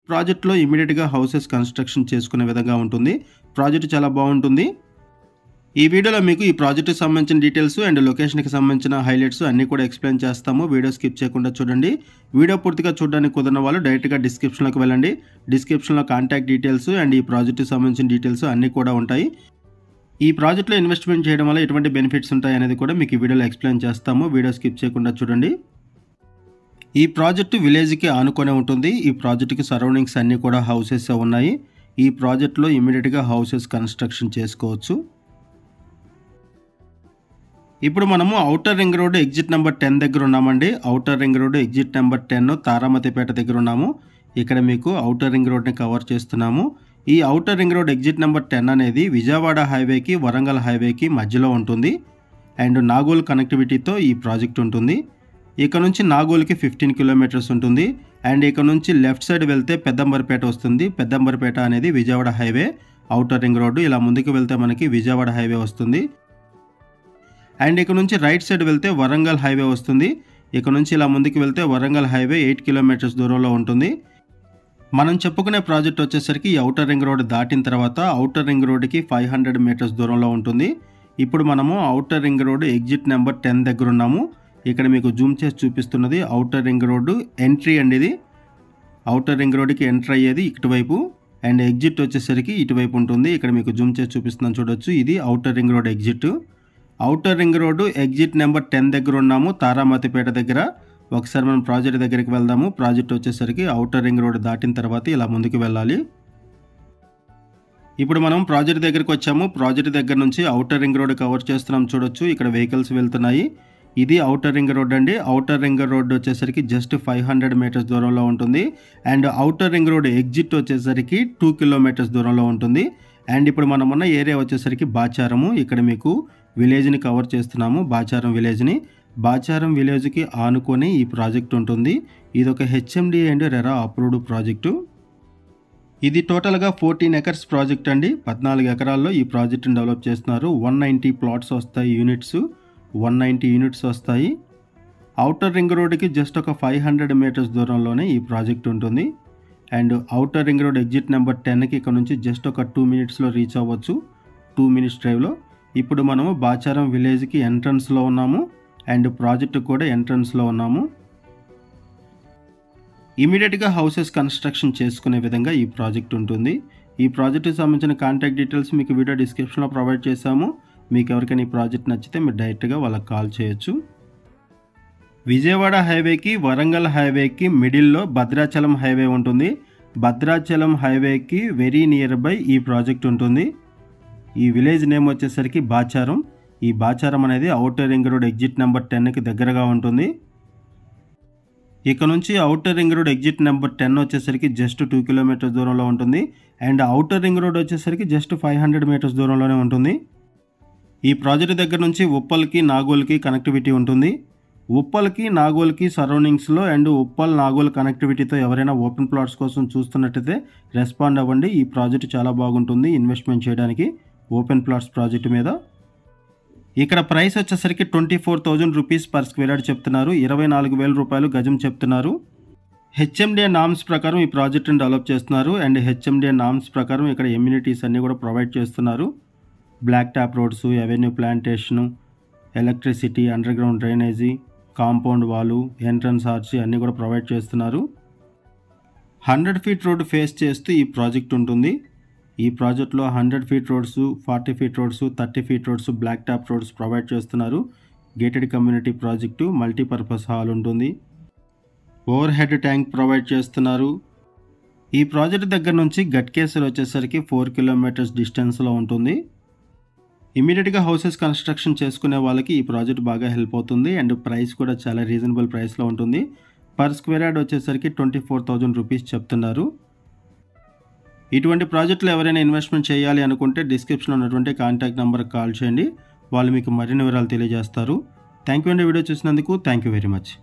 ప్రాజెక్ట్‌లో ఇమ్మీడియేట్‌గా houses construction చేసుకునే విధంగా ఉంటుంది. ప్రాజెక్ట్ చాలా బావుంటుంది. ఈ వీడియోలో మీకు ఈ ప్రాజెక్ట్‌కి సంబంధించిన డీటెయిల్స్ అండ్ లొకేషన్‌కి సంబంధించిన హైలైట్స్ అన్నీ కూడా ఎక్స్‌ప్లెయిన్ చేస్తాము. వీడియో స్కిప్ చేయకుండా చూడండి. వీడియో పూర్తిగా చూడడానికి కుదరని వాళ్ళు డైరెక్ట్‌గా డిస్క్రిప్షన్‌లోకి వెళ్ళండి. డిస్క్రిప్షన్‌లో కాంటాక్ట్ డీటెయిల్స్ అండ్ ఈ ప్రాజెక్ట్‌కి సంబంధించిన డీటెయిల్స్ అన్నీ కూడా ఉంటాయి. ఈ ప్రాజెక్ట్‌లో ఇన్వెస్ట్‌మెంట్ చేయడం వల్ల ఎటువంటి బెనిఫిట్స్ ఉంటాయి అనేది కూడా మీకు ఈ వీడియోలో ఎక్స్‌ప్లెయిన్ చేస్తాము. వీడియో స్కిప్ చేయకుండా చూడండి. ఈ ప్రాజెక్టు విలేజ్‌కి ఆనుకునే ఉంటుంది. ఈ ప్రాజెక్ట్‌కి సరౌండింగ్స్ అన్నీ కూడా హౌసెస్ ఉన్నాయి. ఈ ప్రాజెక్ట్‌లో ఇమ్మీడియేట్‌గా హౌసెస్ కన్‌స్ట్రక్షన్ చేసుకోవచ్చు. ఇప్పుడు మనము outer ring road exit number 10 దగ్గర ఉన్నామండి. Outer ring road exit number 10 Taramatipet దగ్గర ఉన్నాము. ఇక్కడ మీకు ఔటర్ రింగ్ రోడ్‌ని కవర్ చేస్తున్నాము. ఈ outer ring road exit number 10 అనేది విజయవాడ హైవేకి, వరంగల్ హైవేకి మధ్యలో ఉంటుంది. అండ్ నాగోల్ కనెక్టివిటీతో ఈ ప్రాజెక్ట్ ఉంటుంది. ఇక్కడ నుంచి నాగోల్కి 15 కిలోమీటర్స్ ఉంటుంది. అండ్ ఇక్కడ నుంచి లెఫ్ట్ సైడ్ వెళ్తే పెద్దంబర్పేట వస్తుంది. పెద్దంబర్పేట అనేది Vijayawada highway, outer ring road. ఇలా ముందుకు వెళ్తే మనకి విజయవాడ హైవే వస్తుంది. అండ్ ఇక్కడ నుంచి రైట్ సైడ్ వెళ్తే వరంగల్ హైవే వస్తుంది. ఇక్కడ నుంచి ఇలా ముందుకు వెళ్తే వరంగల్ హైవే 8 కిలోమీటర్స్ దూరంలో ఉంటుంది. మనం చెప్పుకునే ప్రాజెక్ట్ వచ్చేసరికి ఈ ఔటర్ రింగ్ రోడ్ దాటిన తర్వాత ఔటర్ రింగ్ రోడ్కి 500 మీటర్స్ దూరంలో ఉంటుంది. ఇప్పుడు మనము outer ring road exit number 10 దగ్గర ఉన్నాము. ఇక్కడ మీకు జూమ్ చేసి చూపిస్తున్నది ఔటర్ రింగ్ రోడ్డు ఎంట్రీ అండి. ఇది ఔటర్ రింగ్ రోడ్కి ఎంటర్ అయ్యేది ఇటువైపు అండ్ ఎగ్జిట్ వచ్చేసరికి ఇటువైపు ఉంటుంది. ఇక్కడ మీకు జూమ్ చేసి చూపిస్తున్నాను చూడొచ్చు. ఇది outer ring road exit. Outer ring road exit number 10 దగ్గర ఉన్నాము, తారామతిపేట దగ్గర. ఒకసారి మనం ప్రాజెక్ట్ దగ్గరికి వెళ్దాము. ప్రాజెక్ట్ వచ్చేసరికి ఔటర్ రింగ్ రోడ్ దాటిన తర్వాత ఇలా ముందుకు వెళ్ళాలి. ఇప్పుడు మనం ప్రాజెక్ట్ దగ్గరికి వచ్చాము. ప్రాజెక్ట్ దగ్గర నుంచి ఔటర్ రింగ్ రోడ్ కవర్ చేస్తున్నాం చూడొచ్చు. ఇక్కడ వెహికల్స్ వెళ్తున్నాయి. ఇది ఔటర్ రింగ్ రోడ్ అండి. ఔటర్ రింగ్ రోడ్ వచ్చేసరికి జస్ట్ 500 మీటర్స్ దూరంలో ఉంటుంది. And outer ring road exit వచ్చేసరికి 2 కిలోమీటర్స్ దూరంలో ఉంటుంది. అండ్ ఇప్పుడు మనం ఉన్న ఏరియా వచ్చేసరికి బాచారము. ఇక్కడ మీకు విలేజ్ని కవర్ చేస్తున్నాము, బాచారం విలేజ్ని. బాచారం విలేజ్కి ఆనుకొని ఈ ప్రాజెక్ట్ ఉంటుంది. ఇది ఒక HMDA and RERA approved project. ఇది టోటల్గా 14 ఎకర్స్ ప్రాజెక్ట్ అండి. 14 ఎకరాల్లో ఈ ప్రాజెక్ట్ని డెవలప్ చేస్తున్నారు. 190 ప్లాట్స్ వస్తాయి, యూనిట్స్ 190 యూనిట్స్ వస్తాయి. ఔటర్ రింగ్ రోడ్కి జస్ట్ ఒక 500 మీటర్స్ దూరంలోనే ఈ ప్రాజెక్ట్ ఉంటుంది. And outer ring road exit number 10కి ఇక్కడ నుంచి జస్ట్ ఒక 2 మినిట్స్లో రీచ్ అవ్వచ్చు, 2 మినిట్స్ డ్రైవ్లో. ఇప్పుడు మనము బాచారం విలేజ్కి ఎంట్రన్స్లో ఉన్నాము అండ్ ప్రాజెక్ట్ కూడా ఎంట్రన్స్లో ఉన్నాము. ఇమీడియట్గా హౌసెస్ కన్స్ట్రక్షన్ చేసుకునే విధంగా ఈ ప్రాజెక్ట్ ఉంటుంది. ఈ ప్రాజెక్ట్కి సంబంధించిన కాంటాక్ట్ డీటెయిల్స్ మీకు వీడియో డిస్క్రిప్షన్లో ప్రొవైడ్ చేశాము. మీకు ఎవరికైనా ఈ ప్రాజెక్ట్ నచ్చితే మీరు డైరెక్ట్గా వాళ్ళకి కాల్ చేయొచ్చు. విజయవాడ హైవేకి, వరంగల్ హైవేకి మిడిల్లో భద్రాచలం హైవే ఉంటుంది. భద్రాచలం హైవేకి వెరీ నియర్ బై ఈ ప్రాజెక్ట్ ఉంటుంది. ఈ విలేజ్ నేమ్ వచ్చేసరికి బాచారం. ఈ బాచారం అనేది outer ring road exit number 10కి దగ్గరగా ఉంటుంది. ఇక నుంచి outer ring road exit number 10 వచ్చేసరికి జస్ట్ 2 కిలోమీటర్స్ దూరంలో ఉంటుంది. అండ్ ఔటర్ రింగ్ రోడ్ వచ్చేసరికి జస్ట్ 500 మీటర్స్ దూరంలోనే ఉంటుంది. ఈ ప్రాజెక్ట్ దగ్గర నుంచి ఉప్పల్కి, నాగోల్కి కనెక్టివిటీ ఉంటుంది. ఉప్పల్కి, నాగోల్కి సరౌండింగ్స్లో అండ్ ఉప్పల్, నాగోల్ కనెక్టివిటీతో ఎవరైనా ఓపెన్ ప్లాట్స్ కోసం చూస్తున్నట్టయితే రెస్పాండ్ అవ్వండి. ఈ ప్రాజెక్ట్ చాలా బాగుంటుంది ఇన్వెస్ట్మెంట్ చేయడానికి ఓపెన్ ప్లాట్స్ ప్రాజెక్ట్ మీద. ఇక్కడ ప్రైస్ వచ్చేసరికి 24,000 రూపీస్ పర్ స్క్వేర్ యార్డ్ చెప్తున్నారు. 24,000 రూపాయలు గజం చెప్తున్నారు. హెచ్ఎండిఏ నామ్స్ ప్రకారం ఈ ప్రాజెక్ట్ని డెవలప్ చేస్తున్నారు. అండ్ హెచ్ఎండిఏ నామ్స్ ప్రకారం ఇక్కడ ఎమ్యూనిటీస్ అన్నీ కూడా ప్రొవైడ్ చేస్తున్నారు. Black top roads, avenue plantation, electricity, underground drainage, compound wall, entrance arch అన్నీ కూడా ప్రొవైడ్ చేస్తున్నారు. 100 ఫీట్ రోడ్డు ఫేస్ చేస్తూ ఈ ప్రాజెక్ట్ ఉంటుంది. ఈ ప్రాజెక్ట్లో 100 feet roads, 40 feet roads, 30 feet roads, black top roads provide చేస్తున్నారు. Gated community project, multipurpose hall ఉంటుంది. ఓవర్ హెడ్ ట్యాంక్ ప్రొవైడ్ చేస్తున్నారు. ఈ ప్రాజెక్ట్ దగ్గర నుంచి గట్కేసర్ వచ్చేసరికి 4 కిలోమీటర్స్ డిస్టెన్స్లో ఉంటుంది. ఇమీడియట్గా హౌసెస్ కన్స్ట్రక్షన్ చేసుకునే వాళ్ళకి ఈ ప్రాజెక్ట్ బాగా హెల్ప్ అవుతుంది. అండ్ ప్రైస్ కూడా చాలా రీజనబుల్ ప్రైస్లో ఉంటుంది. పర్ స్క్వేర్ యార్డ్ వచ్చేసరికి 24,000 రూపీస్ చెప్తున్నారు. ఇటువంటి ప్రాజెక్టులు ఎవరైనా ఇన్వెస్ట్మెంట్ చేయాలి అనుకుంటే డిస్క్రిప్షన్లో ఉన్నటువంటి కాంటాక్ట్ నెంబర్కి కాల్ చేయండి. వాళ్ళు మీకు మరిన్ని వివరాలు తెలియజేస్తారు. థ్యాంక్ యూ అండి వీడియో చూసినందుకు. Thank you very much.